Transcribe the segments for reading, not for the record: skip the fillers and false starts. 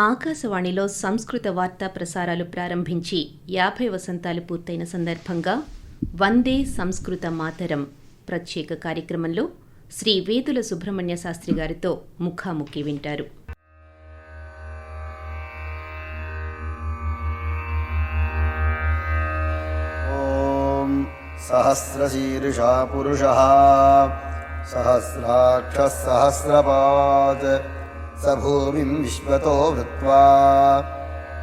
ఆకాశవాణిలో సంస్కృత వార్తా ప్రసారాలు ప్రారంభించి 50 వసంతాలు పూర్తయిన సందర్భంగా వందే సంస్కృత మాతరం ప్రత్యేక కార్యక్రమంలో శ్రీ వేదుల సుబ్రహ్మణ్య శాస్త్రి గారితో ముఖాముఖి వింటారు. ఓం సహస్రశీర్షా పురుషః సహస్రాక్షః సహస్రపాత్ స భూమిం విశ్వతో వృత్వా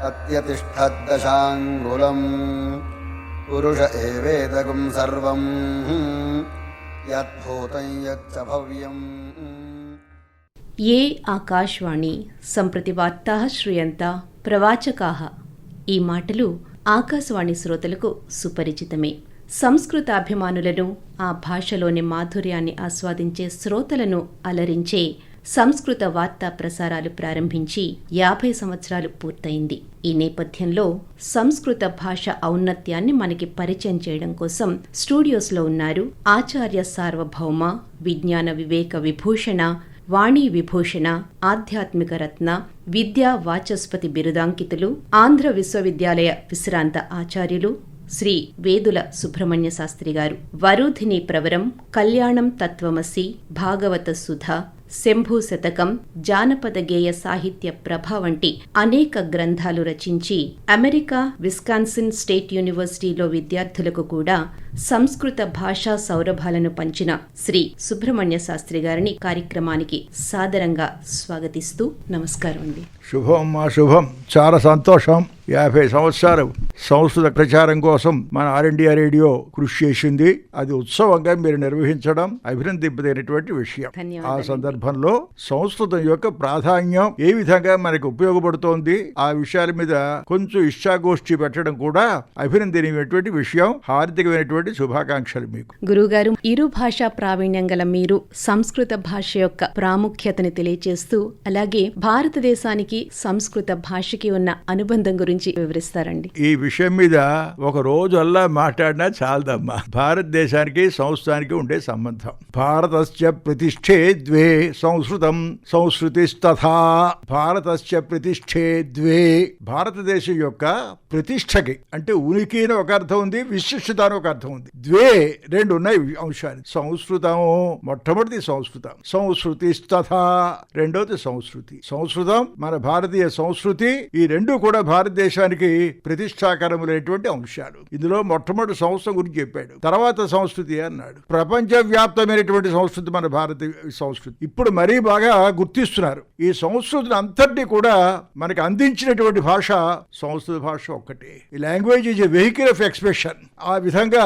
అత్యతిష్ఠద్దశాంగులం పురుష ఏవేదగుం సర్వం యద్భూతం యచ్చ భవ్యం. ఏ ఆకాశవాణి సంప్రతి వార్తాః శ్రూయంతాః ప్రవాచకాః. ఈ మాటలు ఆకాశవాణి శ్రోతలకు సుపరిచితమే. సంస్కృతాభిమానులను, ఆ భాషలోని మాధుర్యాన్ని ఆస్వాదించే శ్రోతలను అలరించే సంస్కృత వార్తా ప్రసారాలు ప్రారంభించి 50 సంవత్సరాలు పూర్తయింది. ఈ నేపథ్యంలో సంస్కృత భాష ఔన్నత్యాన్ని మనకి పరిచయం చేయడం కోసం స్టూడియోస్లో ఉన్నారు ఆచార్య సార్వభౌమ, విజ్ఞాన వివేక విభూషణ, వాణీ విభూషణ, ఆధ్యాత్మిక రత్న, విద్యా వాచస్పతి బిరుదాంకితులు, ఆంధ్ర విశ్వవిద్యాలయ విశ్రాంత ఆచార్యులు శ్రీ వేదుల సుబ్రహ్మణ్య శాస్త్రి గారు. వరుధిని ప్రవరం, కళ్యాణం తత్వమసి, భాగవత సుధ, శంభూ శతకం, జానపద గేయ సాహిత్య ప్రభ వంటి అనేక గ్రంథాలు రచించి అమెరికా విస్కాన్సిన్ స్టేట్ యూనివర్సిటీలో విద్యార్థులకు కూడా సంస్కృత భాషా సౌరభాలను పంచిన శ్రీ సుబ్రహ్మణ్య శాస్త్రి గారిని కార్యక్రమానికి సాదరంగా స్వాగతిస్తూ నమస్కారం అండి. శుభం మా శుభం. చాలా సంతోషం. 50 సంవత్సరాలు సంస్కృత ప్రచారం కోసం మన ఆల్ ఇండియా రేడియో కృషి చేసింది. అది ఉత్సవంగా మీరు నిర్వహించడం అభినందింపదగినటువంటి విషయం. ఆ సందర్భంలో సంస్కృతం యొక్క ప్రాధాన్యం ఏ విధంగా మనకు ఉపయోగపడుతోంది, ఆ విషయాల మీద కొంచెం ఇష్టాగోష్ఠి పెట్టడం కూడా అభినందనీయమైనటువంటి విషయం. హార్దికమైనటువంటి శుభాకాంక్షలు మీకు. గురువుగారు, ఇరు భాషా ప్రావీణ్యం గల మీరు సంస్కృత భాష యొక్క ప్రాముఖ్యతని తెలియజేస్తూ, అలాగే భారతదేశానికి సంస్కృత భాషకి ఉన్న అనుబంధం గురించి వివరిస్తారండి. ఈ విషయం మీద ఒక రోజు అల్లా మాట్లాడినా చాలదమ్మా. భారతదేశానికి సంస్కృతానికి ఉండే సంబంధం. భారతస్య ప్రతిష్ఠే ద్వే సంస్కృతం సంస్కృతిస్తథా. భారతస్య ప్రతిష్ఠే ద్వే, భారతదేశం యొక్క ప్రతిష్టకి అంటే ఉనికి అని ఒక అర్థం ఉంది, విశిష్టత అని ఒక అర్థం ఉంది. ద్వే, రెండు ఉన్నాయి అంశాలు. సంస్కృతం మొట్టమొదటి సంస్కృతం, సంస్కృతిస్తథా రెండోది సంస్కృతి. సంస్కృతం మన భారతీయ సంస్కృతి, ఈ రెండు కూడా భారతదేశానికి ప్రతిష్టాకరములైనటువంటి అంశాలు. ఇందులో మొట్టమొదటి సంస్కృతం గురించి చెప్పాడు, తర్వాత సంస్కృతి అన్నాడు. ప్రపంచ వ్యాప్తమైనటువంటి సంస్కృతి మన భారతీయ సంస్కృతి. ఇప్పుడు మరీ బాగా గుర్తిస్తున్నారు. ఈ సంస్కృతిని అంతటినీ కూడా మనకి అందించినటువంటి భాష సంస్కృత భాష ఒక్కటే. ఈ language is a vehicle of expression. ఆ విధంగా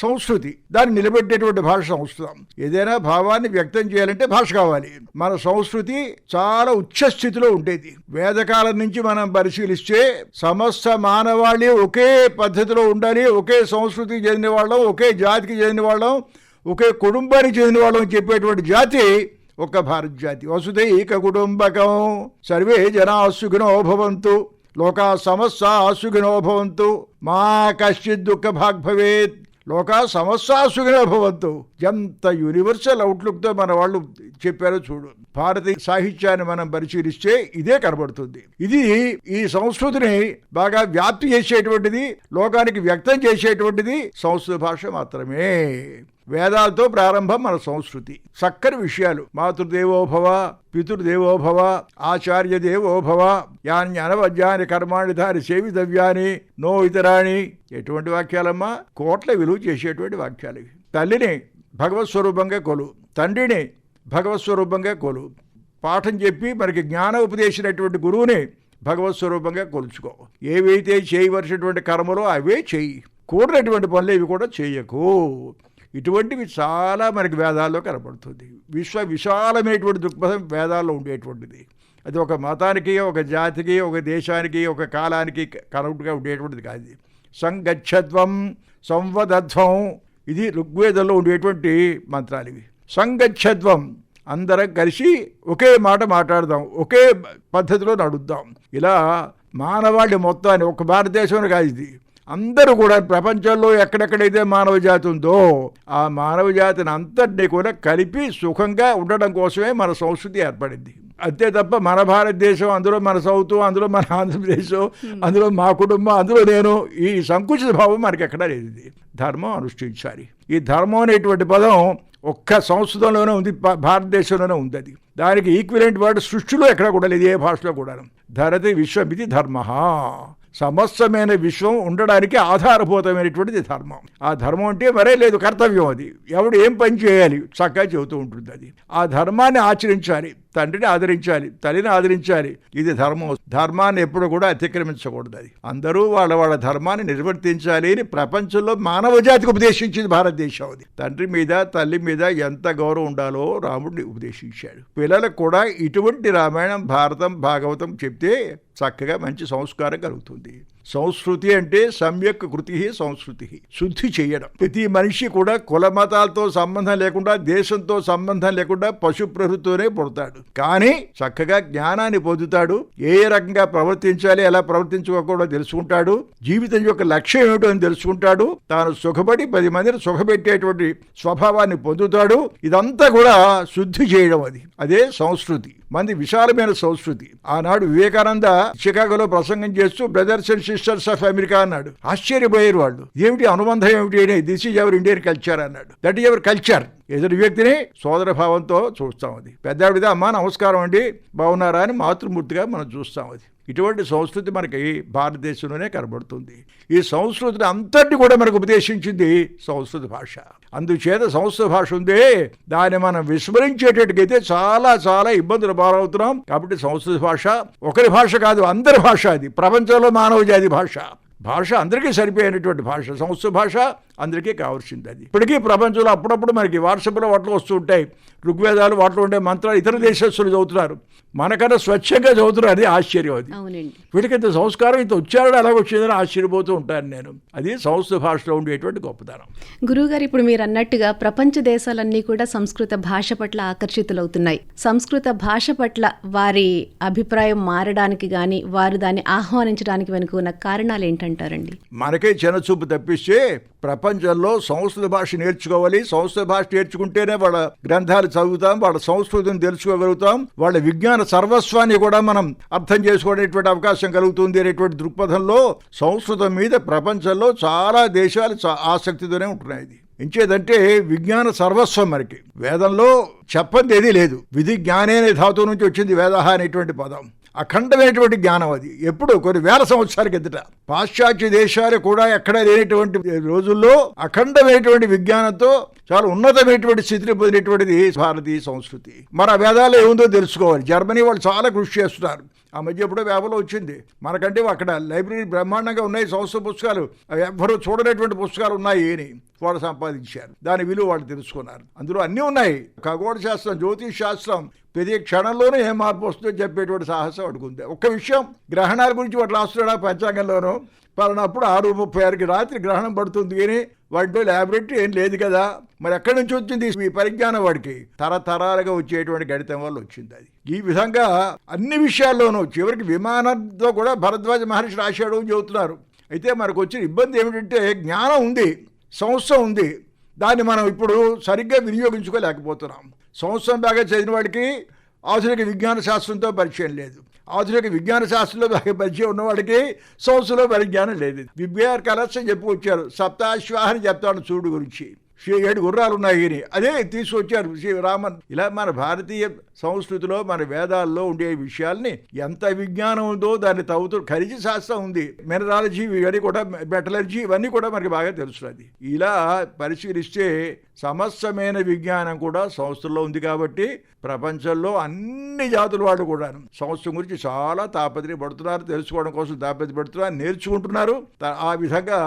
సంస్కృతి, దాన్ని నిలబెట్టేటువంటి భాష సంస్కృతం. ఏదైనా భావాన్ని వ్యక్తం చేయాలంటే భాష కావాలి. మన సంస్కృతి చాలా ఉచ్చ స్థితిలో ఉండేది. వేదకాలం నుంచి మనం పరిశీలిస్తే సమస్త మానవాళి ఒకే పద్ధతిలో ఉండాలి, ఒకే సంస్కృతికి చెందిన వాళ్ళం, ఒకే జాతికి చెందిన వాళ్ళం, ఒకే కుటుంబానికి చెందిన వాళ్ళం చెప్పేటువంటి జాతి ఒక భారత జాతి. వసుదైక కుటుంబకం సర్వే జనా సుఖినో భవంతు లోకా సమస్తా సుఖినో భవంతు మా కశ్చిత్ దుఃఖ భాగ్ భవేత్ లోకా సమస్తా సుఖినో భవంతు. ఎంత యూనివర్సల్ అవుట్లుక్తో మన వాళ్ళు చెప్పారో చూడు. భారతీయ సాహిత్యాన్ని మనం పరిశీలిస్తే ఇదే కనబడుతుంది. ఇది ఈ సంస్కృతిని బాగా వ్యాప్తి చేసేటువంటిది, లోకానికి వ్యక్తం చేసేటువంటిది సంస్కృత భాష మాత్రమే. వేదాలతో ప్రారంభం మన సంస్కృతి. చక్కని విషయాలు. మాతృదేవోభవ, పితృదేవోభవ, ఆచార్య దేవోభవ, యాని అనవద్యాని కర్మాణి ధారి సేవితవ్యాని నో ఇతరాణి. ఎటువంటి వాక్యాలమ్మా? కోట్ల విలువ చేసేటువంటి వాక్యాలు. తల్లిని భగవత్ స్వరూపంగా కొలు, తండ్రిని భగవత్ స్వరూపంగా కొలు. పాఠం చెప్పి మనకి జ్ఞానం ఉపదేశించినటువంటి గురువుని భగవత్ స్వరూపంగా కొలుచుకో. ఏవైతే చేయవలసినటువంటి కర్మలో అవే చెయ్యి, కూడినటువంటి పనులు ఇవి కూడా చేయకు. ఇటువంటివి చాలా మనకి వేదాల్లో కనబడుతుంది. విశాలమైనటువంటి దృక్పథం వేదాల్లో ఉండేటువంటిది. అది ఒక మతానికి, ఒక జాతికి, ఒక దేశానికి, ఒక కాలానికి కరెక్ట్గా ఉండేటువంటిది కాదు. సంగచ్చధ్వం సంవదధ్వం, ఇది ఋగ్వేదంలో ఉండేటువంటి మంత్రాలు ఇవి. సంగచ్చధ్వం, అందరం కలిసి ఒకే మాట మాట్లాడదాం, ఒకే పద్ధతిలో నడుద్దాం. ఇలా మానవాళి మొత్తాన్ని, ఒక భారతదేశంలో కాదు ఇది, అందరూ కూడా ప్రపంచంలో ఎక్కడెక్కడైతే మానవ జాతి ఉందో ఆ మానవ జాతిని అంతటినీ కూడా కలిపి సుఖంగా ఉండడం కోసమే మన సంస్కృతి ఏర్పడింది. అంతే తప్ప మన భారతదేశం, అందులో మన సౌత్, అందులో మన ఆంధ్రప్రదేశ్, అందులో మా కుటుంబం, అందులో నేను, ఈ సంకుచిత భావం మనకి ఎక్కడా లేదు. ఇది ధర్మం అనుష్ఠించాలి. ఈ ధర్మం అనేటువంటి పదం ఒక్క సంస్కృతంలోనే ఉంది, భారతదేశంలోనే ఉంది. అది దానికి ఈక్విలెంట్ వర్డ్ సృష్టిలో ఎక్కడ కూడా లేదు, ఏ భాషలో కూడా. ధరతి విశ్వమితి ధర్మ, సమస్తమైన విశ్వం ఉండడానికి ఆధారభూతమైనటువంటిది ధర్మం. ఆ ధర్మం అంటే మరే లేదు, కర్తవ్యం. అది ఎవడు ఏం పని చేయాలి చక్కగా చెబుతూ ఉంటుంది. అది ఆ ధర్మాన్ని ఆచరించాలి, తండ్రిని ఆదరించాలి, తల్లిని ఆదరించాలి. ఇది ధర్మం. ధర్మాన్ని ఎప్పుడు కూడా అతిక్రమించకూడదు. అది అందరూ వాళ్ళ ధర్మాన్ని నిర్వర్తించాలి అని ప్రపంచంలో మానవ జాతికి ఉపదేశించింది భారతదేశం. అది తండ్రి మీద తల్లి మీద ఎంత గౌరవం ఉండాలో రాముడిని ఉపదేశించాడు. పిల్లలకు కూడా ఇటువంటి రామాయణం, భారతం, భాగవతం చెప్తే చక్కగా మంచి సంస్కారం కలుగుతుంది. సంస్కృతి అంటే సమ్యక్ కృతి సంస్కృతి, శుద్ధి చేయడం. ప్రతి మనిషి కూడా కుల మతాలతో సంబంధం లేకుండా, దేశంతో సంబంధం లేకుండా పశు ప్రవృత్తితోనే పుడతాడు. కానీ చక్కగా జ్ఞానాన్ని పొందుతాడు. ఏ రకంగా ప్రవర్తించాలి, ఎలా ప్రవర్తించుకోకూడదో తెలుసుకుంటాడు. జీవితం యొక్క లక్ష్యం ఏమిటో అని తెలుసుకుంటాడు. తాను సుఖపడి 10 మందిని సుఖపెట్టేటువంటి స్వభావాన్ని పొందుతాడు. ఇదంతా కూడా శుద్ధి చేయడం. అదే సంస్కృతి. మంది విశాలమైన సంస్కృతి. ఆనాడు వివేకానంద చికాగోలో ప్రసంగం చేస్తూ brothers and sisters of America అన్నాడు. ఆశ్చర్యపోయారు వాళ్ళు. ఏమిటి అనుబంధం ఏమిటి? This is our Indian culture అన్నాడు. That is our culture. ఎదుటి వ్యక్తిని సోదర భావంతో చూస్తాం. అది పెద్దావిడ, అమ్మా నమస్కారం అండి, బాగున్నారా అని మాతృమూర్తిగా మనం చూస్తాం. అది ఇటువంటి సంస్కృతి మనకి భారతదేశంలోనే కనబడుతుంది. ఈ సంస్కృతిని అంతటి కూడా మనకు ఉపదేశించింది సంస్కృత భాష. అందుచేత సంస్కృత భాష ఉందే, దాన్ని మనం విస్మరించేటట్టుకైతే చాలా చాలా ఇబ్బందులు పాలవుతున్నాం. కాబట్టి సంస్కృత భాష ఒకరి భాష కాదు, అందరి భాష. అది ప్రపంచంలో మానవ జాతి భాష. భాష అందరికీ సరిపోయినటువంటి భాష. సంస్కృత భాష అందరికీ కావాల్సింది. అది ఇప్పటికీ ప్రపంచంలో అప్పుడప్పుడు మనకి వాట్సాప్లో వాటిలో వస్తూ ఉంటాయి. ఋగ్వేదాలు, వాటిలో ఉండే మంత్రాలు ఇతర దేశస్తులు చదువుతున్నారు, మనకన్నా స్వచ్ఛంగా చదువుతున్నారు. అది ఆశ్చర్యం. అది వీటికి ఇంత సంస్కారం, ఇంత ఉచ్చారణ అలాగొచ్చిందని ఆశ్చర్యపోతూ ఉంటాను నేను. అది సంస్కృత భాషలో ఉండేటువంటి గొప్పతనం. గురువుగారు, ఇప్పుడు మీరు అన్నట్టుగా ప్రపంచ దేశాలన్నీ కూడా సంస్కృత భాష పట్ల ఆకర్షితులవుతున్నాయి. సంస్కృత భాష పట్ల వారి అభిప్రాయం మారడానికి కానీ, వారు దాన్ని ఆహ్వానించడానికి వెనుక ఉన్న కారణాలు ఏంటంటారండి? మనకే చిన్నచూపు తప్పిస్తే ప్రపంచంలో సంస్కృత భాష నేర్చుకోవాలి. సంస్కృత భాష నేర్చుకుంటేనే వాళ్ళ గ్రంథాలు చదువుతాం, వాళ్ళ సంస్కృతిని తెలుసుకోగలుగుతాం, వాళ్ళ విజ్ఞాన సర్వస్వాన్ని కూడా మనం అర్థం చేసుకోవడానికి అవకాశం కలుగుతుంది అనేటువంటి దృక్పథంలో సంస్కృతం మీద ప్రపంచంలో చాలా దేశాలు ఆసక్తితోనే ఉంటున్నాయి. ఇంచేదంటే విజ్ఞాన సర్వస్వం. మనకి వేదంలో చెప్పంది ఏదీ లేదు. విధి జ్ఞానే అనే ధాతువు నుంచి వచ్చింది వేదహ అనేటువంటి పదం. అఖండమైనటువంటి జ్ఞానం. అది ఎప్పుడు కొన్ని వేల సంవత్సరాల కిందట పాశ్చాత్య దేశాలు కూడా ఎక్కడ లేనటువంటి రోజుల్లో అఖండమైనటువంటి విజ్ఞానంతో చాలా ఉన్నతమైనటువంటి స్థితిని పొందినటువంటిది భారతీయ సంస్కృతి. మన వేదాల్లో ఏముందో తెలుసుకోవాలి. జర్మనీ వాళ్ళు చాలా కృషి చేస్తున్నారు. ఆ మధ్య ఎప్పుడో వేపలో వచ్చింది. మనకంటే అక్కడ లైబ్రరీ బ్రహ్మాండంగా ఉన్నాయి, సంస్కృత పుస్తకాలు, ఎవ్వరూ చూడనటువంటి పుస్తకాలు ఉన్నాయి అని వాళ్ళు సంపాదించారు. దాని విలువ వాళ్ళు తెలుసుకున్నారు. అందులో అన్నీ ఉన్నాయి. ఖగోళ శాస్త్రం, జ్యోతిష్ శాస్త్రం, ప్రతి క్షణంలోనే ఏం మార్పు వస్తుందో చెప్పేటువంటి సాహసం అడుగుంది. ఒక్క విషయం, గ్రహణాల గురించి వాడు రాస్తున్నాడు పంచాంగంలోనూ. పలానప్పుడు 6:36 రాత్రి గ్రహణం పడుతుంది అని. వాటిలో ల్యాబొరేటరీ ఏం లేదు కదా, మరి ఎక్కడి నుంచి వచ్చింది ఈ పరిజ్ఞానం? వాడికి తరతరాలుగా వచ్చేటువంటి గణితం వల్ల వచ్చింది. అది ఈ విధంగా అన్ని విషయాల్లోనూ చివరికి విమానంతో కూడా భరద్వాజ మహర్షి రాశాడు అని చెబుతున్నారు. అయితే మనకు వచ్చిన ఇబ్బంది ఏమిటంటే జ్ఞానం ఉంది, సంవత్సరం ఉంది, దాన్ని మనం ఇప్పుడు సరిగ్గా వినియోగించుకోలేకపోతున్నాం. సంవత్సరం బాగా చదివిన వాడికి ఆధునిక విజ్ఞాన శాస్త్రంతో పరిచయం లేదు. ఆధునిక విజ్ఞాన శాస్త్రంలో బాగా పరిచయం ఉన్నవాడికి సంవత్సరంలో పరిజ్ఞానం లేదు. విద్యార్ కలర్స్ అని చెప్పుకొచ్చారు. సప్తాశ్వాహని చెప్తాను చూడు గురించి. 7 గుర్రాలు ఉన్నాయి అని అదే తీసుకొచ్చారు శ్రీ రామన్. ఇలా మన భారతీయ సంస్కృతిలో, మన వేదాల్లో ఉండే విషయాల్ని ఎంత విజ్ఞానం ఉందో దాన్ని తవ్వుతూ, ఖనిజ శాస్త్రం ఉంది, మినరాలజీ, ఇవన్నీ కూడా, మెటలర్జీ, ఇవన్నీ కూడా మనకి బాగా తెలుస్తుంది. ఇలా పరిశీలిస్తే సమస్తమైన విజ్ఞానం కూడా సంస్కృతంలో ఉంది. కాబట్టి ప్రపంచంలో అన్ని జాతుల వాళ్ళు కూడా సంస్కృతం గురించి చాలా తాపత్రయపడుతున్నారు, తెలుసుకోవడం కోసం తాపత్రయపడుతున్నారు, నేర్చుకుంటున్నారు. ఆ విధంగా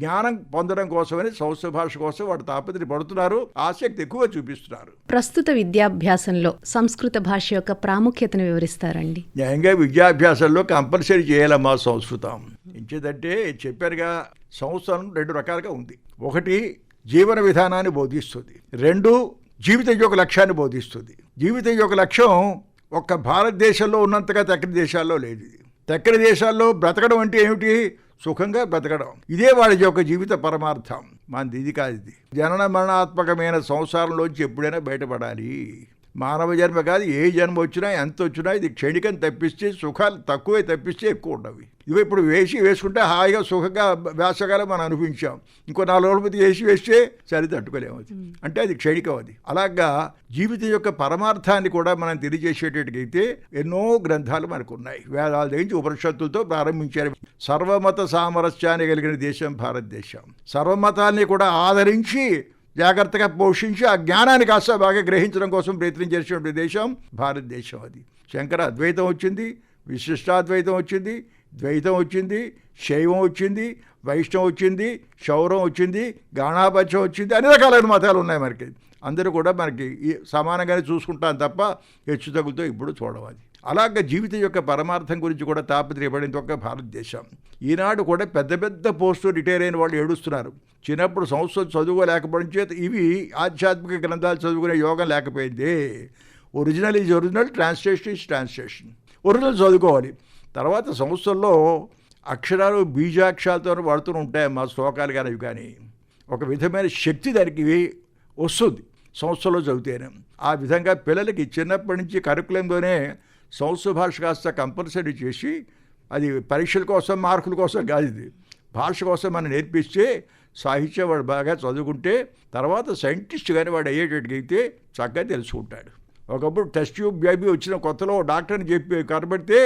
జ్ఞానం పొందడం కోసమని సంస్కృత భాష కోసం వాడు తాపత్రయపడుతున్నారు, ఆసక్తి ఎక్కువ చూపిస్తున్నారు. ప్రస్తుత విద్యాభ్యాసంలో సంస్కృత భాష యొక్క ప్రాముఖ్యతను వివరిస్తారండి? న్యాయంగా విద్యాభ్యాసంలో కంపల్సరీ చేయాలమ్మా సంస్కృతం. ఇంకేదంటే చెప్పారుగా, సంస్కృతం 2 రకాలుగా ఉంది. ఒకటి జీవన విధానాన్ని బోధిస్తుంది, 2 జీవితం యొక్క లక్ష్యాన్ని బోధిస్తుంది. జీవితం యొక్క లక్ష్యం ఒక్క భారతదేశంలో ఉన్నంతగా తెక్కని దేశాల్లో లేదు. తెక్కని దేశాల్లో బ్రతకడం అంటే ఏమిటి? సుఖంగా బ్రతకడం. ఇదే వాళ్ళ యొక్క జీవిత పరమార్థం. మనది ఇది కాదు. ఇది జనన మరణాత్మకమైన సంసారంలోంచి ఎప్పుడైనా బయటపడాలి. మానవ జన్మ కాదు, ఏ జన్మ వచ్చినా ఎంత వచ్చినా ఇది క్షణికం తప్పిస్తే సుఖాలు తక్కువే తప్పిస్తే ఎక్కువ ఉండవి. ఇవి ఇప్పుడు వేసుకుంటే హాయిగా సుఖంగా వేసవకాలం మనం అనిపించాం. ఇంకో 4 రోజుల మధ్య వేస్తే సరి తట్టుకోలేము. అది అంటే అది క్షణికం. అది అలాగా జీవితం యొక్క పరమార్థాన్ని కూడా మనం తెలియజేసేటట్టుగైతే ఎన్నో గ్రంథాలు మనకు ఉన్నాయి. వేదాల దగ్గర ఉపనిషత్తులతో ప్రారంభించారు. సర్వమత సామరస్యాన్ని కలిగిన దేశం భారతదేశం. సర్వమతాల్ని కూడా ఆదరించి జాగ్రత్తగా పోషించి ఆ జ్ఞానాన్ని కాస్త బాగా గ్రహించడం కోసం ప్రయత్నం చేసినటువంటి దేశం భారతదేశం. అది శంకర అద్వైతం వచ్చింది, విశిష్టాద్వైతం వచ్చింది, ద్వైతం వచ్చింది, శైవం వచ్చింది, వైష్ణవం వచ్చింది, శౌరం వచ్చింది, గాణాపత్యం వచ్చింది. అన్ని రకాలైన మతాలు ఉన్నాయి మనకి. అందరూ కూడా మనకి సమానంగానే చూసుకుంటాం తప్ప హెచ్చు తగ్గుతో ఇప్పుడు చూడవాలి. అలాగే జీవితం యొక్క పరమార్థం గురించి కూడా తాపత్రయపడింది ఒక భారతదేశం. ఈనాడు కూడా పెద్ద పెద్ద పోస్టులు రిటైర్ అయిన వాళ్ళు ఏడుస్తున్నారు. చిన్నప్పుడు సంవత్సరం చదువుకోలేకపోవడం చేత ఇవి ఆధ్యాత్మిక గ్రంథాలు చదువుకునే యోగం లేకపోయింది. Original is original, translation is translation. Original చదువుకోవాలి. తర్వాత సంవత్సరంలో అక్షరాలు బీజాక్షరాలతో వాడుతూ ఉంటాయి మా శ్లోకాలు కానీ ఇవి కానీ. ఒక విధమైన శక్తి దానికి వస్తుంది సంవత్సరంలో చదివితేనే. ఆ విధంగా పిల్లలకి చిన్నప్పటి నుంచి కరికులంలోనే సంస్కృత భాష కాస్త కంపల్సరీ చేసి, అది పరీక్షల కోసం మార్కుల కోసం కాదు, ఇది భాష కోసం మనం నేర్పిస్తే సాహిత్యం వాడు బాగా చదువుకుంటే తర్వాత సైంటిస్ట్ కానీ వాడు అయ్యేటట్టుగైతే చక్కగా తెలుసుకుంటాడు. ఒకప్పుడు టెస్ట్ ట్యూబ్ బేబీ వచ్చిన కొత్తలో డాక్టర్ని చెప్పి కనబడితే,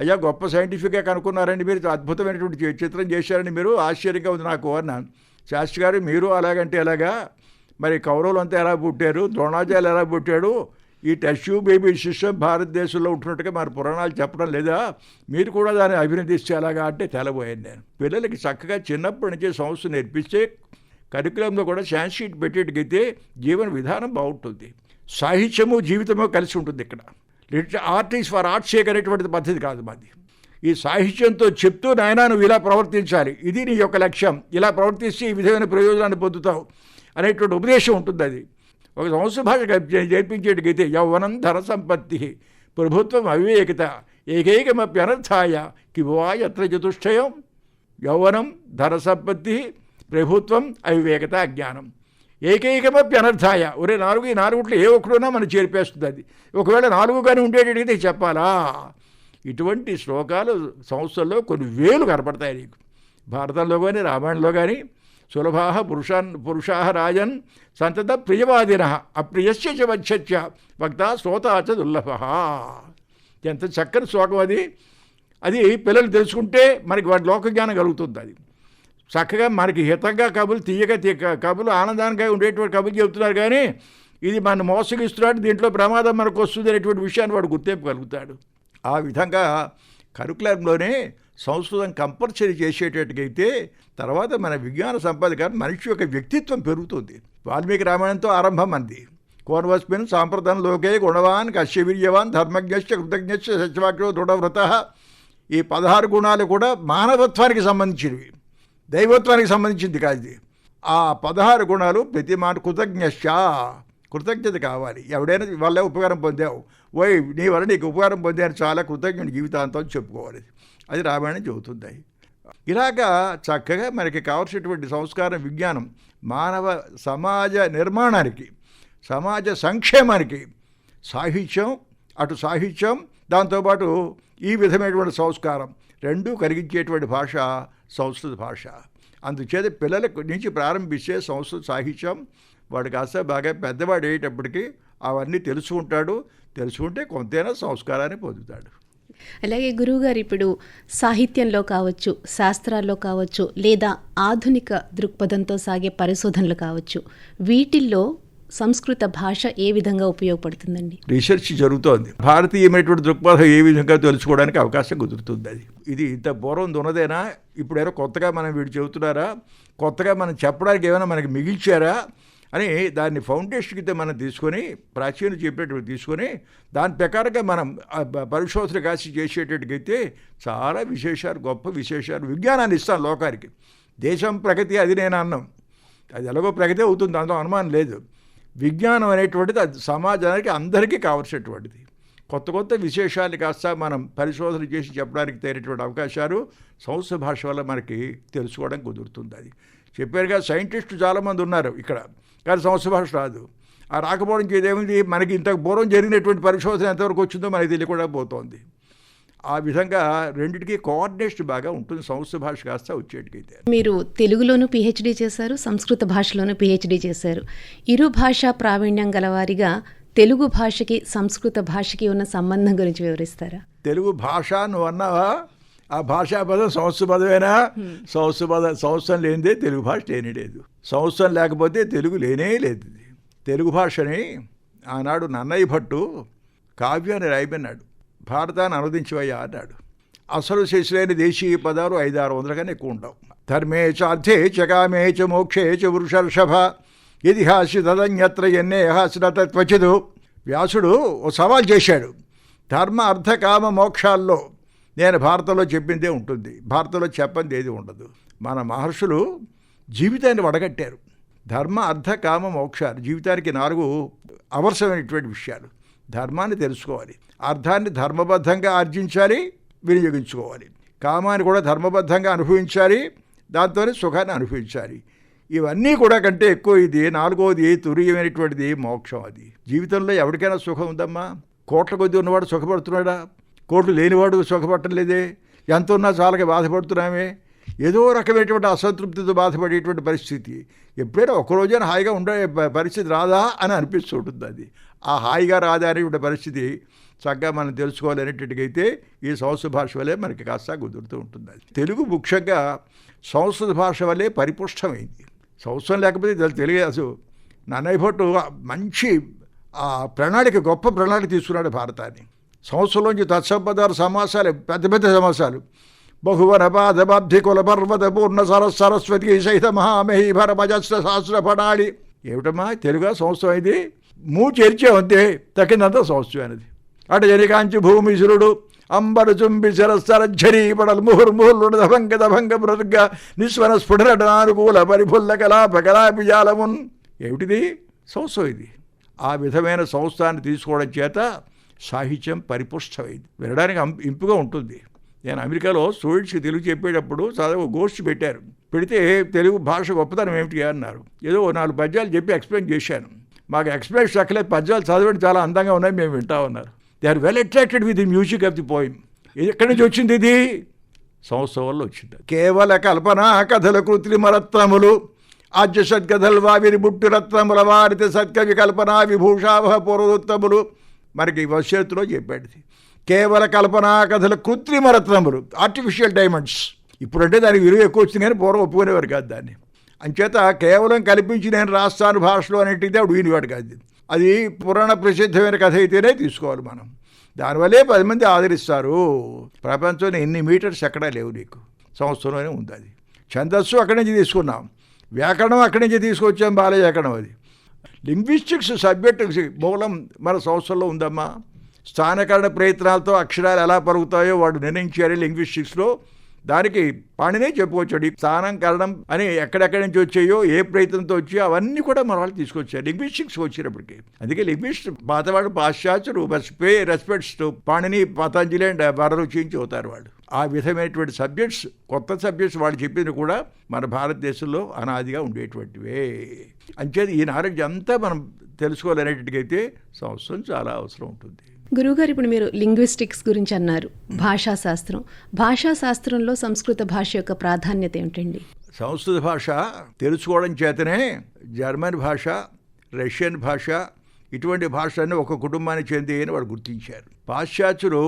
అయ్యా గొప్ప సైంటిఫిక్గా కనుక్కున్నారండి మీరు, అద్భుతమైనటువంటి చిత్రం చేశారని, మీరు ఆశ్చర్యంగా ఉంది నాకు అన్నాను. శాస్త్రి గారు మీరు అలాగంటే ఎలాగా, మరి కౌరవులు అంతా ఎలా పుట్టారు, ద్రోణాచార్యులు ఎలా పుట్టాడు, ఈ టెస్ట్ ట్యూబ్ బేబీ సిస్టమ్ భారతదేశంలో ఉంటున్నట్టుగా మరి పురాణాలు చెప్పడం లేదా, మీరు కూడా దాన్ని అభినందిస్తే ఎలాగా అంటే తెలబోయాను నేను. పిల్లలకి చక్కగా చిన్నప్పటి నుంచే సంస్థ నేర్పిస్తే కరికులంలో కూడా ఛాన్స్ షీట్ పెట్టేట్టుకైతే జీవన విధానం బాగుంటుంది. సాహిత్యము జీవితము కలిసి ఉంటుంది. ఇక్కడ art is for art sake అనేటువంటి పద్ధతి కాదు మాది. ఈ సాహిత్యంతో చెప్తూ నాయనా నువ్వు ఇలా ప్రవర్తించాలి, ఇది నీ యొక్క లక్ష్యం, ఇలా ప్రవర్తిస్తే ఈ విధమైన ప్రయోజనాన్ని పొందుతావు అనేటువంటి ఉపదేశం ఉంటుంది. అది ఒక సంస్కృత భాష జరిపించేట్టుకైతే యౌవనం ధన సంపత్తి ప్రభుత్వం అవివేకత ఏకైకమపి అనర్థాయ కివా యత్ర చతుష్టయం. యౌవనం ధన సంపత్తి ప్రభుత్వం అవివేకత అజ్ఞానం ఏకైకమపి అనర్థాయ. ఒరే 4 ఈ 4 ఏ ఒక్కడున్నా మనం చేరిపేస్తుంది. అది ఒకవేళ 4 కానీ ఉండేటట్టుగైతే చెప్పాలా. ఇటువంటి శ్లోకాలు సంస్థల్లో కొన్ని వేలు కనపడతాయి నీకు. భారతంలో కానీ రామాయణంలో కానీ సులభా పురుషా రాజన్ సంతత ప్రియవాదిన అప్రియస్య చ వచ్చత్య వక్త శ్రోత చ దుర్లభ. ఎంత చక్కని శ్లోకం అది. అది పిల్లలు తెలుసుకుంటే మనకి వాటి లోకజ్ఞానం కలుగుతుంది. అది చక్కగా మనకి హితంగా కబులు తీయగా కబులు ఆనందానికి ఉండేటువంటి కబులు చెబుతున్నారు, కానీ ఇది మన మోసగిస్తున్నాడు, దీంట్లో ప్రమాదం మనకు వస్తుంది అనేటువంటి విషయాన్ని వాడు గుర్తింపగలుగుతాడు. ఆ విధంగా కరికులంలోనే సంస్కృతం కంపల్సరీ చేసేటట్టుగైతే తర్వాత మన విజ్ఞాన సంపద కానీ మనిషి యొక్క వ్యక్తిత్వం పెరుగుతుంది. వాల్మీకి రామాయణంతో ఆరంభం అంది. కోన్వస్మిన్ సాంప్రదాయం లోకే గుణవాన్ కశ్యవీర్యవాన్ ధర్మజ్ఞశ్చ కృతజ్ఞశ్చ సత్యవాక్యో దృఢవ్రత. ఈ 16 గుణాలు కూడా మానవత్వానికి సంబంధించినవి, దైవత్వానికి సంబంధించింది కాదు. ఆ 16 గుణాలు ప్రతి మాట కృతజ్ఞత కావాలి. ఎవడైనా వల్ల ఉపకారం పొందావు, నీ వల్ల నీకు ఉపకారం పొందాను, చాలా కృతజ్ఞుడి జీవితాంతం చెప్పుకోవాలి. అది రామాయణం చెబుతుంది. ఇలాగా చక్కగా మనకి కావాల్సినటువంటి సంస్కారం విజ్ఞానం మానవ సమాజ నిర్మాణానికి, సమాజ సంక్షేమానికి సాహిత్యం, అటు సాహిత్యం దాంతోపాటు ఈ విధమైనటువంటి సంస్కారం రెండూ కలిగించేటువంటి భాష సంస్కృత భాష. అందుచేత పిల్లల నుంచి ప్రారంభిస్తే సంస్కృత సాహిత్యం వాడు కాస్త బాగా పెద్దవాడు అయ్యేటప్పటికీ అవన్నీ తెలుసుకుంటే కొంతైనా సంస్కారాన్ని పొందుతాడు. అలాగే గురువుగారు ఇప్పుడు సాహిత్యంలో కావచ్చు, శాస్త్రాల్లో కావచ్చు, లేదా ఆధునిక దృక్పథంతో సాగే పరిశోధనలు కావచ్చు, వీటిల్లో సంస్కృత భాష ఏ విధంగా ఉపయోగపడుతుందండి? రీసెర్చ్ జరుగుతోంది. భారతీయమైనటువంటి దృక్పథం ఏ విధంగా తెలుసుకోవడానికి అవకాశం కుదురుతుంది. ఇది ఇంత పూర్వం ఉన్నదేనా, ఇప్పుడేదో కొత్తగా మనం వీడు చెబుతున్నారా, కొత్తగా మనం చెప్పడానికి ఏమైనా మనకి మిగిల్చారా అని దాన్ని ఫౌండేషన్ కింద మనం తీసుకొని, ప్రాచీన చెప్పేటప్పుడు తీసుకొని దాని ప్రకారంగా మనం పరిశోధన కాసి చేసేటట్టుకైతే చాలా విశేషాలు, గొప్ప విశేషాలు, విజ్ఞానాన్ని ఇస్తాం లోకానికి. దేశం ప్రగతి అది నేను అన్నాం, అది ఎలాగో ప్రగతి అవుతుంది, అందులో అనుమానం లేదు. విజ్ఞానం అనేటువంటిది అది సమాజానికి అందరికీ కావాల్సినటువంటిది. కొత్త విశేషాలు కాస్త మనం పరిశోధన చేసి చెప్పడానికి తగినటువంటి అవకాశాలు సంస్కృత భాష వల్ల మనకి తెలుసుకోవడం కుదురుతుంది. అది చెప్పారుగా, సైంటిస్టులు చాలామంది ఉన్నారు ఇక్కడ, కానీ సంస్కృత భాష రాదు. ఆ రాకపోవడం చేదేముంది, మనకి ఇంతకు పూర్వం జరిగినటువంటి పరిశోధన ఎంతవరకు వచ్చిందో మనకి తెలియకుండా పోతోంది. ఆ విధంగా రెండింటికి కోఆర్డినేషన్ బాగా ఉంటుంది సంస్కృత భాష కాస్త వచ్చేటికైతే. మీరు తెలుగులోనూ పిహెచ్డీ చేశారు, సంస్కృత భాషలోనూ పిహెచ్డీ చేశారు. ఇరు భాషా ప్రావీణ్యం గలవారిగా తెలుగు భాషకి సంస్కృత భాషకి ఉన్న సంబంధం గురించి వివరిస్తారా? తెలుగు భాష నువ్వు అన్నావా, ఆ భాషా పదం సంస్కృత పదమేనా? సంవత్సరం లేనిదే తెలుగు భాష లేనే లేదు. సంవత్సరం లేకపోతే తెలుగు లేనే లేదు. తెలుగు భాషని ఆనాడు నన్నయ్య భట్టు కావ్యాన్ని రాయమన్నాడు. భారతాన్ని అనువదించవయ్యా అన్నాడు. అసలు శిశులైన దేశీయ పదాలు 500-600 కన్నా ఎక్కువ ఉండవు. ధర్మే చార్థే చ కామే చ మోక్షే చ వృషర్షభ ఇతిహాసి తదన్యత్ర ఎన్నేహాసిన తత్వచిదు. వ్యాసుడు ఓ సవాల్ చేశాడు. ధర్మ అర్థ కామ మోక్షాల్లో నేను భారతంలో చెప్పిందే ఉంటుంది, భారతంలో చెప్పంది ఏది ఉండదు. మన మహర్షులు జీవితాన్ని వడగట్టారు. ధర్మ అర్థ కామ మోక్షాలు జీవితానికి 4 అవసరమైనటువంటి విషయాలు. ధర్మాన్ని తెలుసుకోవాలి, అర్థాన్ని ధర్మబద్ధంగా ఆర్జించాలి, వినియోగించుకోవాలి. కామాన్ని కూడా ధర్మబద్ధంగా అనుభవించాలి, దాంతోనే సుఖాన్ని అనుభవించాలి. ఇవన్నీ కూడా కంటే ఎక్కువ ఇది 4వది తురీయమైనటువంటిది మోక్షం. అది జీవితంలో ఎవరికైనా సుఖం ఉందమ్మా? కోట్ల కొద్ది ఉన్నవాడు సుఖపడుతున్నాడా? కోట్లు లేనివాడు సుఖపడటం లేదే. ఎంత ఉన్నా చాలక బాధపడుతున్నామే. ఏదో రకమైనటువంటి అసంతృప్తితో బాధపడేటువంటి పరిస్థితి. ఎప్పుడైనా ఒకరోజైనా హాయిగా ఉండే పరిస్థితి రాదా అని అనిపిస్తుంటుంది. అది ఆ హాయిగా రాదా అనేటువంటి పరిస్థితి చక్కగా మనం తెలుసుకోవాలనేటట్టుగైతే ఈ సంస్కృత భాష వల్లే మనకి కాస్త కుదురుతూ ఉంటుంది. అది తెలుగు ముఖ్యంగా సంస్కృత భాష వల్లే పరిపుష్టమైంది. సంవత్సరం లేకపోతే తెలుగు అసలు నన్నయ్య భట్టు మంచి ప్రణాళిక, గొప్ప ప్రణాళిక తీసుకున్నాడు భారతాన్ని. సంవత్సరంలోంచి తత్సంపదాలు సమాసాలు, పెద్ద పెద్ద సమాసాలు. బహువన పాదబాబ్ధి కుల పర్వత పూర్ణ సరస్వతి సహిత మహామహి భరమజస్ర శాస్త్ర పడాలి. ఏమిటమ్మా తెలుగా సంవత్సరం అయింది? చేర్చామంతే, తక్కిందంతా సంవత్సరం అనేది. అట జనికాంచి భూమిశురుడు అంబరు చుంబి శరస్సరఝరీ పడలు ముహుర్ముహుర్లుడు దభంగ దభంగ మృదుగ్గా నిస్వన స్ఫుటనటనానుకూల పరిఫుల్ల కళాపకళాపిజాలమున్. ఏమిటిది? సంవత్సరం ఇది. ఆ విధమైన సంవత్సరాన్ని తీసుకోవడం చేత సాహిత్యం పరిపుష్టమైంది, వినడానికి ఇంపుగా ఉంటుంది. నేను అమెరికాలో స్టూడెంట్స్కి తెలుగు చెప్పేటప్పుడు చదువు గోష్ఠి పెట్టారు. పెడితే తెలుగు భాష గొప్పతనం ఏమిటి అన్నారు. ఏదో 4 పద్యాలు చెప్పి ఎక్స్ప్లెయిన్ చేశాను. మాకు ఎక్స్ప్లెయిన్ అక్కలేదు, పద్యాలు చదవడం చాలా అందంగా ఉన్నాయి, మేము వింటా ఉన్నారు. They are well attracted with the music of the poem. ఎక్కడి నుంచి వచ్చింది ఇది? సంవత్సరం వల్ల వచ్చింది. కేవల కల్పనా కథల కృత్రిమరత్నములు ఆద్య సద్కథలు వావిరి బుట్టు రత్నముల వారిత సత్కవి కల్పనా విభూషావహ పూర్వోత్తములు. మనకి భవిష్యత్తులో చెప్పాడు. కేవల కల్పనా కథల కృత్రిమ రత్నములు, ఆర్టిఫిషియల్ డైమండ్స్. ఇప్పుడంటే దానికి విలువ ఎక్కువ వచ్చింది, కానీ పూర్వం ఒప్పుకునేవారు కాదు దాన్ని. అంచేత కేవలం కల్పించి నేను రాస్తాను భాషలో అనేటిది అప్పుడు వినివాడు కాదు. అది పురాణ ప్రసిద్ధమైన కథ అయితేనే తీసుకోవాలి మనం. దానివల్లే 10 మంది ఆదరిస్తారు. ప్రపంచంలో ఎన్ని మీటర్స్ ఎక్కడా లేవు, నీకు సంవత్సరంలోనే ఉంది. అది ఛందస్సు అక్కడి నుంచి తీసుకున్నాం, వ్యాకరణం అక్కడి నుంచి తీసుకొచ్చాం, బాల వ్యాకరణం. అది లింగ్విస్టిక్స్ సబ్జెక్టు మూలం మన సంవత్సరంలో ఉందమ్మా. స్థానకరణ ప్రయత్నాలతో అక్షరాలు ఎలా పరుగుతాయో వాడు నిర్ణయించారు లింగ్విస్టిక్స్లో. దానికి పాణినే చెప్పుకొచ్చాడు. స్థానం కరణం అని ఎక్కడెక్కడి నుంచి వచ్చాయో, ఏ ప్రయత్నంతో వచ్చాయో అవన్నీ కూడా మన వాళ్ళు తీసుకొచ్చారు లింగ్విస్టిక్స్ వచ్చినప్పటికీ. అందుకే లింగ్విస్ట్ పాతవాడు పాశ్చాత్యుడు pay respects to Panini, Patanjali and వరరుచించి అవుతారు వాళ్ళు. ఆ విధమైనటువంటి సబ్జెక్ట్స్, కొత్త సబ్జెక్ట్స్ వాళ్ళు చెప్పింది కూడా మన భారతదేశంలో అనాదిగా ఉండేటువంటివే. అంచేది ఈ నాలెడ్జ్ అంతా మనం తెలుసుకోవాలనేటట్టుగైతే సంవత్సరం చాలా అవసరం ఉంటుంది. గురువుగారు, ఇప్పుడు మీరు లింగ్విస్టిక్స్ గురించి అన్నారు, భాషాశాస్త్రం. భాషాశాస్త్రంలో సంస్కృత భాష యొక్క ప్రాధాన్యత ఏమిటండి? సంస్కృత భాష తెలుసుకోవడం చేతనే జర్మన్ భాష, రష్యన్ భాష, ఇటువంటి భాషలన్నీ ఒక కుటుంబానికి చెంది అని వాళ్ళు గుర్తించారు. పాశ్చాత్యులు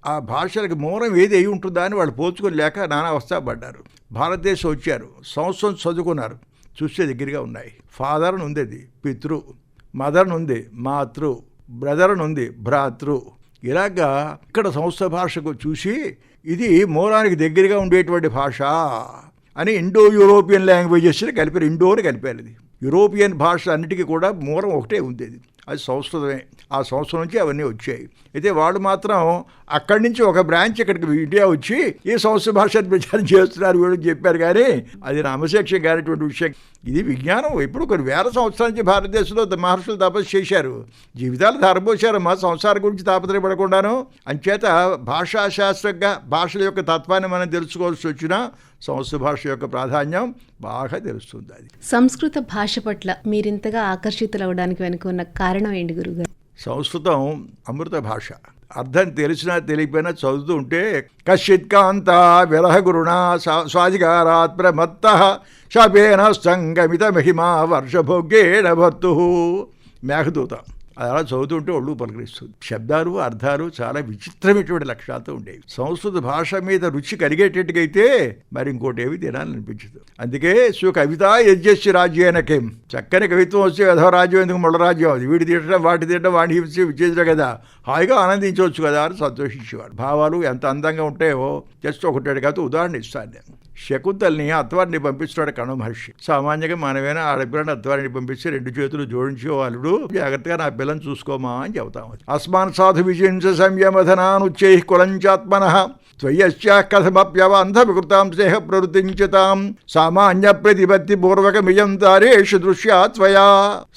ఆ భాషలకు మూలం ఏది అయి ఉంటుందా అని వాళ్ళు పోల్చుకోలేక నానా అవస్థపడ్డారు. భారతదేశం వచ్చారు, సంవత్సరం చదువుకున్నారు, చూసే దగ్గరగా ఉన్నాయి. ఫాదర్ ఉంది, అది పితృ, మదర్ ఉంది మాతృ, బ్రదర్ ఉంది భ్రాతృ. ఇలాగా ఇక్కడ సంస్కృత భాషకు చూసి ఇది మూలానికి దగ్గరగా ఉండేటువంటి భాష అని ఇండో యూరోపియన్ లాంగ్వేజెస్ని కలిపారు. ఇండోని కలిపారు. ఇది యూరోపియన్ భాష అన్నిటికీ కూడా మూలం ఒకటే ఉంది. అది అది సంస్కృతమే. ఆ సంవత్సరం నుంచి అవన్నీ వచ్చాయి. అయితే వాళ్ళు మాత్రం అక్కడి నుంచి ఒక బ్రాంచ్ ఇక్కడికి ఇండియా వచ్చి ఈ సంస్కృత భాషను ప్రచారం చేస్తున్నారు వీళ్ళు చెప్పారు. కానీ అది నామశేక్షం కానిటువంటి విషయం. ఇది విజ్ఞానం. ఇప్పుడు కొన్ని వేల సంవత్సరాల నుంచి భారతదేశంలో మహర్షులు తపస్సు చేశారు, జీవితాలు ధారపోశారు మా సంసారం గురించి తాపత్రయపడకుండాను. అంచేత భాషాశాస్త్రంగా భాషల యొక్క తత్వాన్ని మనం తెలుసుకోవాల్సి వచ్చినా సంస్కృత భాష యొక్క ప్రాధాన్యం బాగా తెలుస్తుంది. అది సంస్కృత భాష పట్ల మీరింతగా ఆకర్షితులవడానికి వెనుక ఉన్న కారణం ఏంటి గురుగారు? సంస్కృతం అమృత భాష. అర్థం తెలిసినా తెలియపోయినా చదువుతూ ఉంటే కశ్చిత్ కాంత విరహ గురుణ స్వాధికారాత్ ప్రమత్త శపేన సంగమిత మహిమా వర్షభోగ్యేణ భర్తు. మేఘదూత అది అలా చదువుతుంటే ఒళ్ళు పలకరిస్తుంది. శబ్దాలు అర్థాలు చాలా విచిత్రమైనటువంటి లక్షణాలతో ఉండేవి. సంస్కృత భాష మీద రుచి కలిగేటట్టుగా అయితే మరి ఇంకోటి ఏమి తినాలనిపించదు. అందుకే కవిత యజ్ఞస్య రాజ్యేనకేం. చక్కని కవిత్వం వస్తే యథో రాజ్యం ఎందుకు ముళ్ళ రాజ్యం, అది వీడి తిట్టడం వాటి తిట్టడం వాడిని హింసి విచ్చేసడం కదా, హాయిగా ఆనందించవచ్చు కదా అని సంతోషించేవాడు. భావాలు ఎంత అందంగా ఉంటాయో జస్ట్ ఒకటి కాదు ఉదాహరణ ఇస్తాను నేను. శకుంతల్ని అత్తవారిని పంపిస్తున్నాడు కణవ మహర్షి. సామాన్యంగా మనమేనా ఆడపిల్లని అత్తవారిని పంపిస్తే 2 చేతులు జోడించే వాళ్ళు జాగ్రత్తగా నా పిల్లని చూసుకోమా అని చెబుతాము. అస్మాన్ సాధు విజింస సంయమధనానుచ్చై కులంచాత్మన త్వయశ్చ కథమప్యవంధ వికృతాం స్నేహ ప్రవృత్తించతాం సామాన్య ప్రతిపత్తి పూర్వకమియం దారేషు దృశ్యా త్వయా.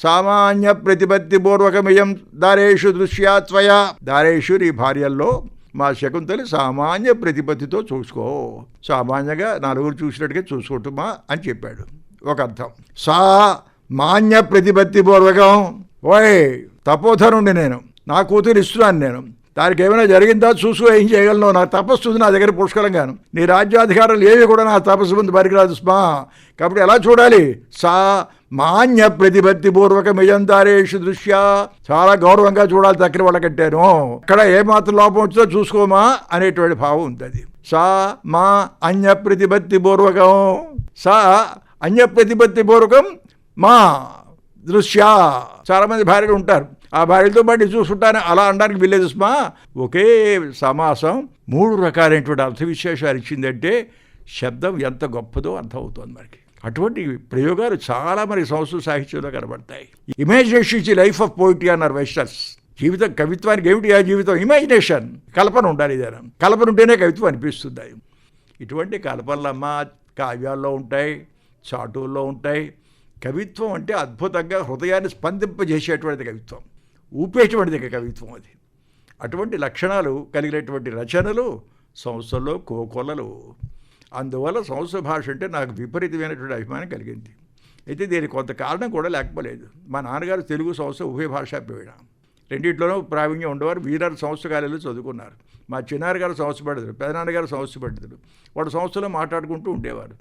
సామాన్య ప్రతిపత్తి పూర్వకమియం దారేషు దృశ్యా త్వయా. దారేషు నీ భార్యల్లో మా శకుంతలి సామాన్య ప్రతిపత్తితో చూసుకో, సామాన్యంగా నలుగురు చూసినట్టుగా చూసుకుంటుమా అని చెప్పాడు. ఒక అర్థం. సా మాన్య ప్రతిపత్తి పూర్వకం. ఓయ్ తపోధనుండి నేను, నా కూతురు ఇస్తున్నాను నేను, దానికి ఏమైనా జరిగిందా చూసు, ఏం చేయగలను, నా తపస్సు నా దగ్గర పుష్కలంగాను, నీ రాజ్యాధికారాలు ఏవి కూడా నా తపస్సు ముందు పనికిరాదు స్మా. కాబట్టి ఎలా చూడాలి? సా మాన్య ప్రతిపత్తి పూర్వకమియం దారేషు దృశ్య. చాలా గౌరవంగా చూడాలి తక్కిన వాళ్ళకంటేను. ఇక్కడ ఏమాత్రం లోపం వచ్చినా చూసుకోమా అనేటువంటి భావం ఉంటుంది. సా మా అన్య ప్రతిపత్తి పూర్వకం. సా అన్య ప్రతిపత్తి పూర్వకం మా దృశ్య. చాలామంది భార్యలు ఉంటారు, ఆ భార్యలతో పాటు చూసుకుంటాను అలా అనడానికి వీల్లేదు స్మా. ఒకే సమాసం 3 రకాలైనటువంటి అర్థ విశేషాలు ఇచ్చిందంటే శబ్దం ఎంత గొప్పదో అర్థమవుతుంది మనకి. అటువంటి ప్రయోగాలు చాలా మనకి సంస్కృత సాహిత్యంలో కనబడతాయి. Imagination is life of poetry అన్నారు వెస్టర్స్. జీవితం కవిత్వానికి ఏమిటి? ఆ జీవితం ఇమాజినేషన్, కల్పన ఉండాలి. ఏదైనా కల్పన ఉంటేనే కవిత్వం అనిపిస్తుంది. ఇటువంటి కల్పనలమ్మ కావ్యాల్లో ఉంటాయి, చాటుల్లో ఉంటాయి. కవిత్వం అంటే అద్భుతంగా హృదయాన్ని స్పందింపజేసేటువంటిది కవిత్వం, ఊపేటువంటిది కవిత్వం. అది అటువంటి లక్షణాలు కలిగినటువంటి రచనలు సంస్కృతంలో కోకొల్లలు. అందువల్ల సంస్కృత భాష అంటే నాకు విపరీతమైనటువంటి అభిమానం కలిగింది. అయితే దీనికి కొంత కారణం కూడా లేకపోలేదు. మా నాన్నగారు తెలుగు సంస్కృత ఉభయ భాషా ప్రవీణ, రెండింటిలోనూ ప్రావీణ్యం ఉండేవారు. వీరారు సంస్కృత కాలేజీలో చదువుకున్నారు. మా చిన్నాన్నగారు సంస్కృత పండితుడు, పెదనాన్నగారు సంస్కృత పండితుడు. వాడు సంస్కృతంలో మాట్లాడుకుంటూ ఉండేవారు.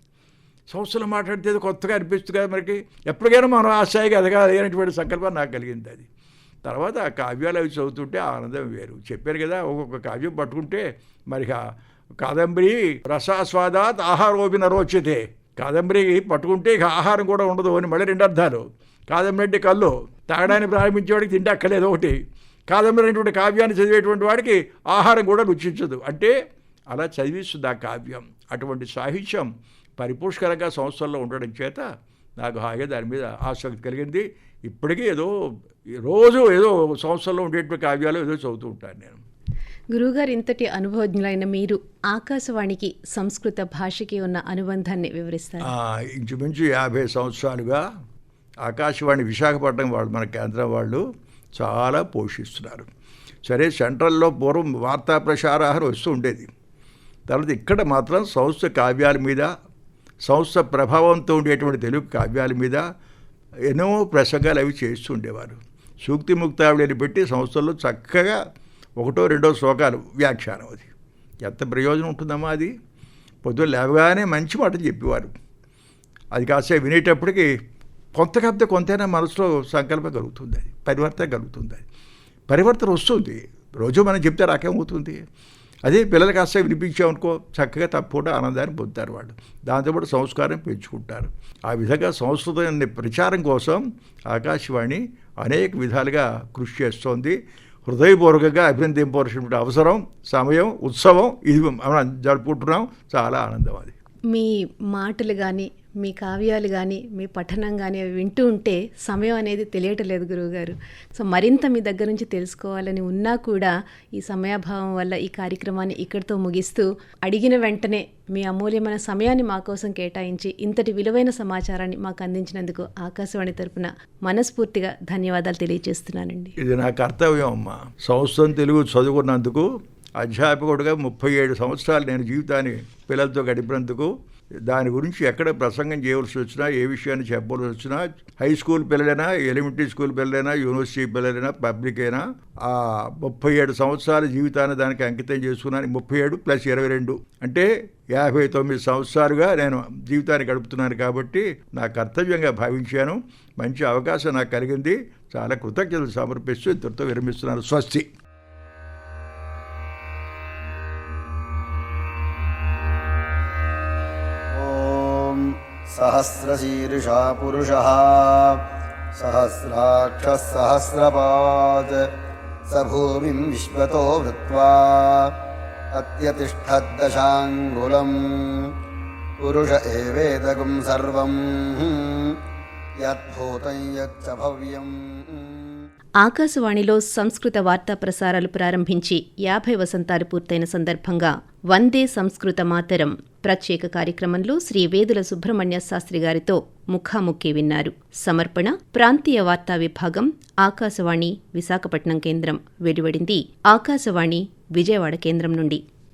సంస్కృతంలో మాట్లాడితే కొత్తగా అనిపిస్తుంది కదా మనకి. ఎప్పటికైనా మనం ఆశయాగా ఎదగాలి అనేటువంటి సంకల్పం నాకు కలిగింది. అది తర్వాత ఆ కావ్యాలు అవి చదువుతుంటే ఆనందం వేరు. చెప్పారు కదా, ఒక్కొక్క కావ్యం పట్టుకుంటే మరి కాదంబరి రసాస్వాదాత్ ఆహారోపిన రోచతే. కాదంబరి పట్టుకుంటే ఇక ఆహారం కూడా ఉండదు అని మళ్ళీ 2 అర్థాలు. కాదంబరి అంటే కళ్ళు, తాగడానికి ప్రారంభించేవాడికి తింటే అక్కలేదు ఒకటి. కాదంబరి అనేటువంటి కావ్యాన్ని చదివేటువంటి వాడికి ఆహారం కూడా రుచించదు. అంటే అలా చదివిస్తుంది ఆ కావ్యం. అటువంటి సాహిత్యం పరిపుష్కరంగా సంస్థల్లో ఉండడం చేత నాకు హాయిగా దాని మీద ఆసక్తి కలిగింది. ఇప్పటికీ రోజు ఏదో సంస్థల్లో ఉండేటువంటి కావ్యాలు ఏదో చదువుతూ ఉంటాను నేను. గురువుగారు, ఇంతటి అనుభవజ్ఞులైన మీరు ఆకాశవాణికి సంస్కృత భాషకి ఉన్న అనుబంధాన్ని వివరిస్తారు. ఇంచుమించు 50 సంవత్సరాలుగా ఆకాశవాణి విశాఖపట్నం వాళ్ళు, మన కేంద్రం వాళ్ళు చాలా పోషిస్తున్నారు. సరే, సెంట్రల్లో పూర్వం వార్తా ప్రసారాలు వస్తూ ఉండేది. తర్వాత ఇక్కడ మాత్రం సంస్కృత కావ్యాల మీద, సంస్కృత ప్రభావంతో ఉండేటువంటి తెలుగు కావ్యాల మీద ఎన్నో ప్రసంగాలు అవి చేస్తూ ఉండేవారు. సూక్తి ముక్తావళిని పెట్టి సంస్థల్లో చక్కగా 1, 2 శ్లోకాలు వ్యాఖ్యానం. అది ఎంత ప్రయోజనం ఉంటుందమ్మా. అది పొద్దున లేవగానే మంచి మాటలు చెప్పేవారు. అది కాస్త వినేటప్పటికి కొంతైనా మనసులో సంకల్పం కలుగుతుంది, అది పరివర్తన కలుగుతుంది. అది పరివర్తన వస్తుంది. రోజు మనం చెప్తే రాకేమవుతుంది. అదే పిల్లలు కాస్త వినిపించామనుకో చక్కగా తప్పకుండా ఆనందాన్ని పొందుతారు వాళ్ళు. దాంతోపాటు సంస్కారం పెంచుకుంటారు. ఆ విధంగా సంస్కృతాన్ని ప్రచారం కోసం ఆకాశవాణి అనేక విధాలుగా కృషి చేస్తోంది. హృదయపూర్వకంగా అభినందింపవలసినటువంటి అవసరం, సమయం, ఉత్సవం ఇది మనం జరుపుకుంటున్నాం. చాలా ఆనందం అది. మీ మాటలు కానీ, మీ కావ్యాలు కానీ, మీ పఠనం కానీ అవి వింటూ ఉంటే సమయం అనేది తెలియటలేదు గురువుగారు. సో మరింత మీ దగ్గర నుంచి తెలుసుకోవాలని ఉన్నా కూడా ఈ సమయాభావం వల్ల ఈ కార్యక్రమాన్ని ఇక్కడితో ముగిస్తూ, అడిగిన వెంటనే మీ అమూల్యమైన సమయాన్ని మా కోసం కేటాయించి ఇంతటి విలువైన సమాచారాన్ని మాకు అందించినందుకు ఆకాశవాణి తరపున మనస్ఫూర్తిగా ధన్యవాదాలు తెలియజేస్తున్నానండి. ఇది నా కర్తవ్యం అమ్మా. సంవత్సరం తెలుగు చదువుకున్నందుకు, అధ్యాపకుడిగా 37 సంవత్సరాలు నేను జీవితాన్ని పిల్లలతో గడిపినందుకు, దాని గురించి ఎక్కడ ప్రసంగం చేయవలసి వచ్చినా, ఏ విషయాన్ని చెప్పవలసి వచ్చినా, హై స్కూల్ పిల్లలైనా, ఎలిమెంటరీ స్కూల్ పిల్లలైనా, యూనివర్సిటీ పిల్లలైనా, పబ్లిక్ అయినా, ఆ 37 సంవత్సరాల జీవితాన్ని దానికి అంకితం చేసుకున్నాను. 37 + 22 అంటే 59 సంవత్సరాలుగా నేను జీవితాన్ని గడుపుతున్నాను. కాబట్టి నా కర్తవ్యంగా భావించాను. మంచి అవకాశం నాకు కలిగింది. చాలా కృతజ్ఞతలు సమర్పిస్తూ ఇంతటితో విరమిస్తున్నాను. స్వస్తి. सहस्रशीर्षा पुरुषः सहस्राक्षः सहस्रपात् स भूमिं विश्वतो वृत्वा अत्यतिष्ठद्दशाङ्गुलम् पुरुष एवेदगुं सर्वं यद्भूतं यच्च भव्यम्. ఆకాశవాణిలో సంస్కృత వార్తా ప్రసారాలు ప్రారంభించి 50 వసంతాలు పూర్తయిన సందర్భంగా వందే సంస్కృత మాతరం ప్రత్యేక కార్యక్రమంలో శ్రీ వేదుల సుబ్రహ్మణ్య శాస్త్రి గారితో ముఖాముఖి విన్నారు. సమర్పణ ప్రాంతీయ వార్తా విభాగం, ఆకాశవాణి విశాఖపట్నం కేంద్రం. వెలువడింది ఆకాశవాణి విజయవాడ కేంద్రం నుండి.